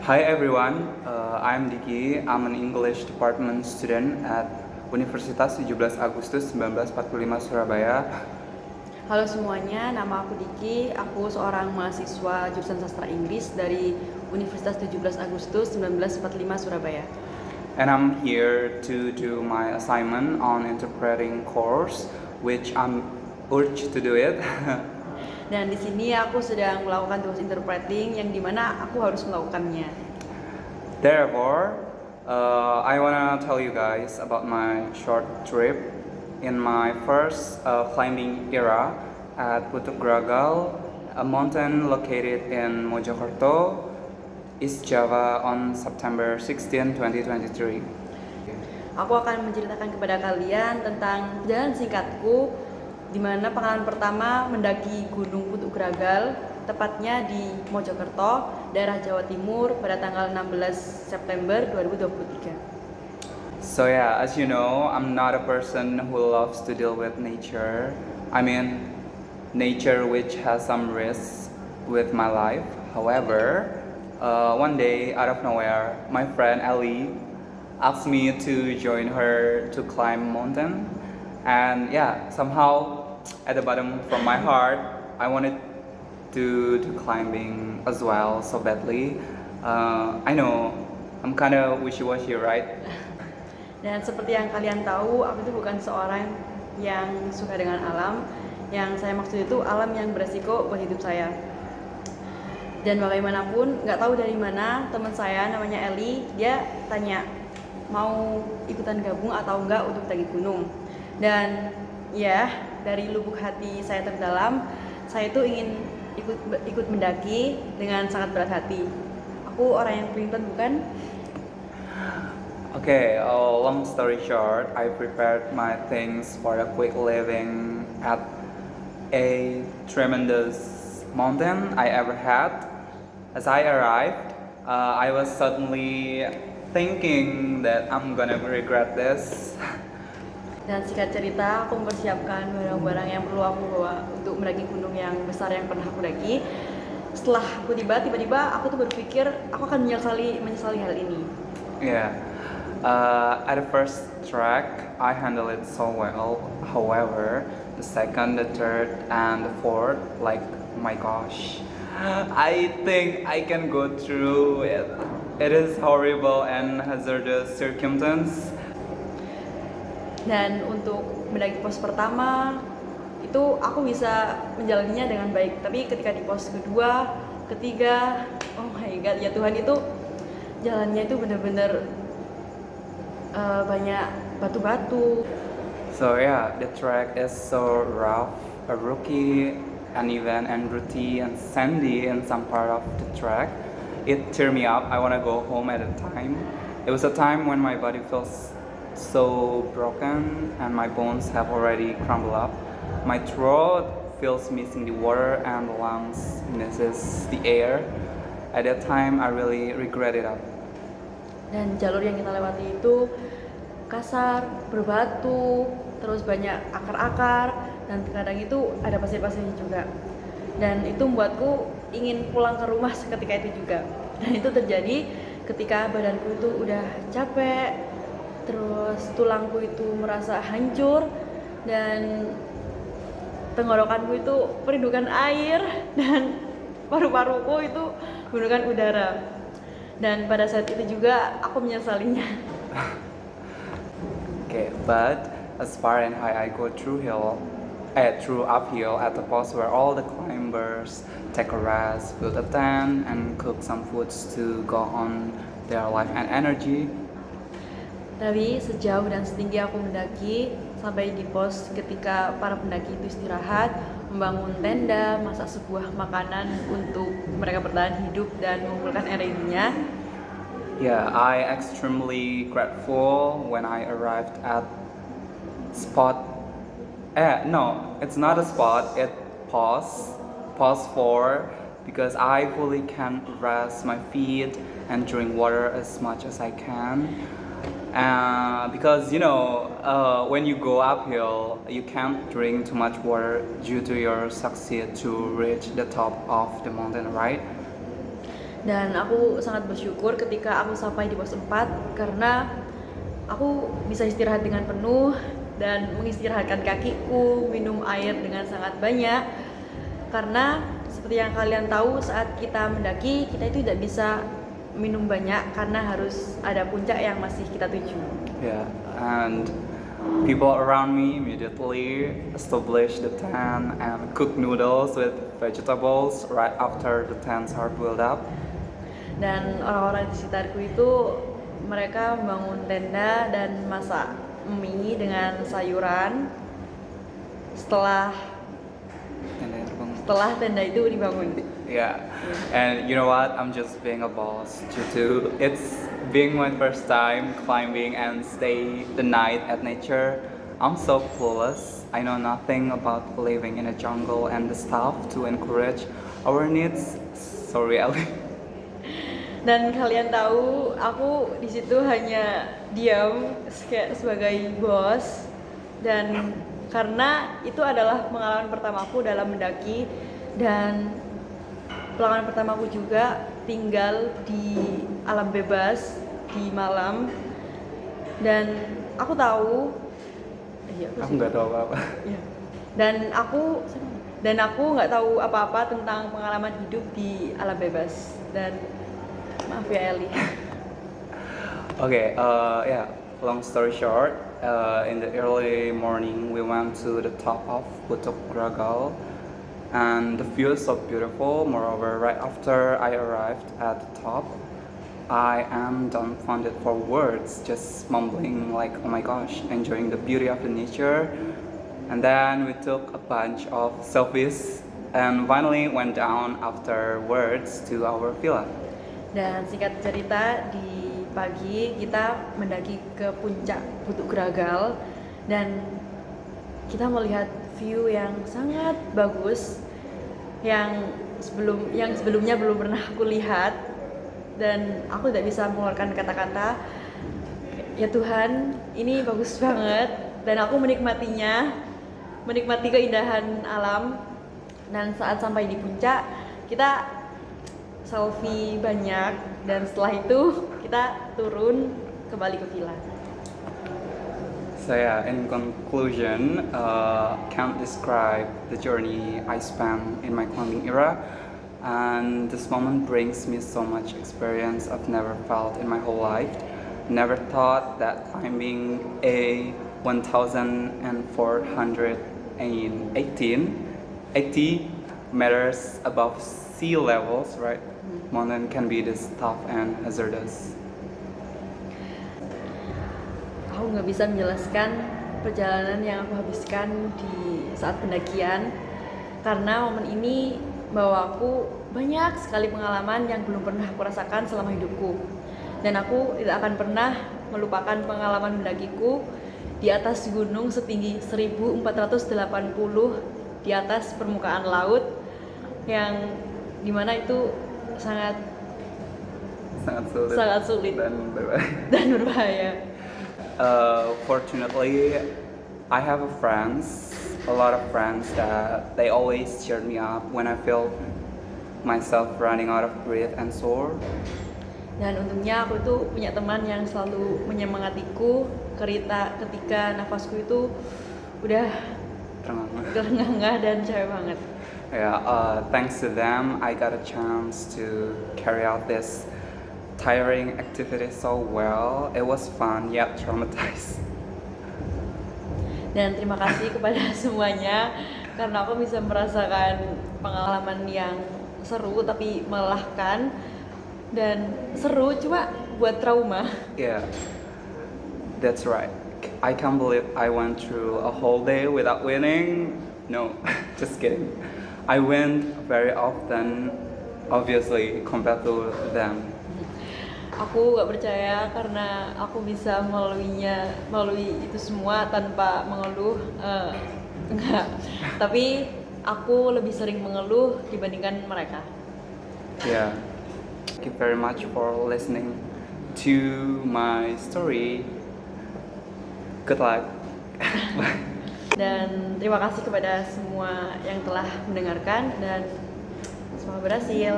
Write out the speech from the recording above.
Hi everyone, I'm Diki. I'm an English department student at Universitas 17 Agustus 1945 Surabaya. Halo semuanya, nama aku Diki. Aku seorang mahasiswa jurusan Sastra Inggris dari Universitas 17 Agustus 1945 Surabaya. And I'm here to do my assignment on interpreting course, which I'm urged to do it. Dan di sini aku sedang melakukan tugas interpreting yang dimana aku harus melakukannya. Therefore, I wanna tell you guys about my short trip in my first climbing era at Putuk Gragal, a mountain located in Mojokerto, East Java on September 16, 2023. Aku akan menceritakan kepada kalian tentang perjalanan singkatku di mana pengalaman pertama mendaki Gunung Putuk Gragal, tepatnya di Mojokerto, daerah Jawa Timur pada tanggal 16 September 2023. So yeah, as you know, I'm not a person who loves to deal with nature. I mean, nature which has some risks with my life. However, one day out of nowhere, my friend Ellie asked me to join her to climb mountain, and yeah, somehow at the bottom from my heart, I wanted to climbing as well so badly. I know I'm kind of wishy-washy, right? Dan seperti yang kalian tahu, aku itu bukan seorang yang suka dengan alam. Yang saya maksud itu alam yang beresiko buat hidup saya. Dan bagaimanapun, nggak tahu dari mana teman saya namanya Eli, dia tanya mau ikutan gabung atau enggak untuk mendaki gunung. Dan ya, dari lubuk hati saya terdalam, saya itu ingin ikut mendaki dengan sangat berat hati. Aku orang yang pelintun bukan? Okay, long story short, I prepared my things for a quick living at a tremendous mountain I ever had. As I arrived, I was suddenly thinking that I'm gonna regret this. Dan singkat cerita, aku mempersiapkan barang-barang yang perlu aku bawa untuk mendaki gunung yang besar yang pernah aku daki. Setelah aku tiba-tiba aku tuh berpikir aku akan menyesali hal ini. Yeah. At the first track, I handled it so well. However, the second, the third, and the fourth, like, my gosh, I think I can go through it. It is horrible and hazardous circumstance. Dan untuk mendaki pos pertama itu aku bisa menjalaninya dengan baik. Tapi ketika di pos kedua, ketiga, oh my god, ya Tuhan, itu jalannya itu benar-benar banyak batu-batu. So yeah, the track is so rough, rocky, uneven, and rutty and sandy in some part of the track. It tear me up. I wanna go home at a time. It was a time when my body feels so broken and my bones have already crumbled up. My throat feels missing the water and the lungs misses the air. At that time, I really regret it up. Dan jalur yang kita lewati itu kasar, berbatu, terus banyak akar-akar, dan kadang itu ada pasir-pasirnya juga. Dan itu membuatku ingin pulang ke rumah seketika itu juga. Dan itu terjadi ketika badanku itu udah capek, terus tulangku itu merasa hancur, dan tenggorokanku itu merindukan air, dan paru-paruku itu merindukan udara. Dan pada saat itu juga aku menyesalinya. Okay, but as far and high I go through uphill at the post where all the climbers take a rest, build a tent, and cook some foods to go on their life and energy. Tapi sejauh dan setinggi aku mendaki, sampai di pos ketika para pendaki itu istirahat, membangun tenda, masak sebuah makanan untuk mereka bertahan hidup dan mengumpulkan energinya. Yeah, I extremely grateful when I arrived at spot. No, it's not a spot. It pause 4, because I fully can rest my feet and drink water as much as I can. Because when you go uphill, you can't drink too much water due to your succeed to reach the top of the mountain, right? Dan aku sangat bersyukur ketika aku sampai di pos 4 karena aku bisa istirahat dengan penuh dan mengistirahatkan kakiku, minum air dengan sangat banyak. Karena seperti yang kalian tahu, saat kita mendaki kita itu tidak bisa minum banyak karena harus ada puncak yang masih kita tuju. Yeah, and people around me immediately established the tent and cooked noodles with vegetables right after the tents are built up. Dan orang-orang di sekitarku itu mereka membangun tenda dan masak mie dengan sayuran setelah And then, tenda itu dibangun. yeah, and you know what? I'm just being a boss due to it's being my first time climbing and stay the night at nature. I'm so clueless. I know nothing about living in a jungle and the stuff to encourage our needs. Sorry, Ellie. Dan kalian tahu, aku di situ hanya diam sebagai bos, dan karena itu adalah pengalaman pertamaku dalam mendaki dan pengalaman pertamaku juga tinggal di alam bebas di malam. Dan aku tahu, Aku nggak tahu apa-apa. iya. Dan aku nggak tahu apa-apa tentang pengalaman hidup di alam bebas. Dan maaf ya Eli. Okay, yeah, long story short, in the early morning we went to the top of Putuk Gragal and the view is so beautiful. Moreover, right after I arrived at the top, I am dumbfounded for words, just mumbling like, oh my gosh, enjoying the beauty of the nature. And then we took a bunch of selfies and finally went down afterwards to our villa. Dan singkat cerita, di pagi kita mendaki ke puncak Putuk Gragal dan kita melihat view yang sangat bagus yang sebelumnya belum pernah aku lihat, dan aku tidak bisa mengeluarkan kata-kata. Ya Tuhan, ini bagus banget dan aku menikmati keindahan alam. Dan saat sampai di puncak kita selfie banyak dan setelah itu kita turun kembali ke villa. So yeah, in conclusion, can't describe the journey I spent in my climbing era, and this moment brings me so much experience I've never felt in my whole life. Never thought that climbing a 1,480 meters above sea levels, right? Mountain can be this tough and hazardous. Aku nggak bisa menjelaskan perjalanan yang aku habiskan di saat pendakian karena momen ini membawa aku banyak sekali pengalaman yang belum pernah aku rasakan selama hidupku, dan aku tidak akan pernah melupakan pengalaman mendakiku di atas gunung setinggi 1480 di atas permukaan laut, yang dimana itu sangat sulit dan berbahaya. Fortunately, I have a lot of friends that they always cheer me up when I feel myself running out of breath and sore. Dan untungnya aku tuh punya teman yang selalu menyemangatiku ketika nafasku itu udah terengah-engah dan capek banget. Yeah, thanks to them, I got a chance to carry out this tiring activity so well. It was fun yet traumatized. Dan terima kasih kepada semuanya karena aku bisa merasakan pengalaman yang seru tapi melelahkan, dan seru cuma buat trauma. Yeah, that's right. I can't believe I went through a whole day without winning. No, just kidding. I win very often, obviously, compared to them. Aku gak percaya karena aku bisa melalui itu semua tanpa mengeluh. Enggak, tapi aku lebih sering mengeluh dibandingkan mereka. Yeah. Thank you very much for listening to my story. Good luck. Dan terima kasih kepada semua yang telah mendengarkan dan semoga berhasil.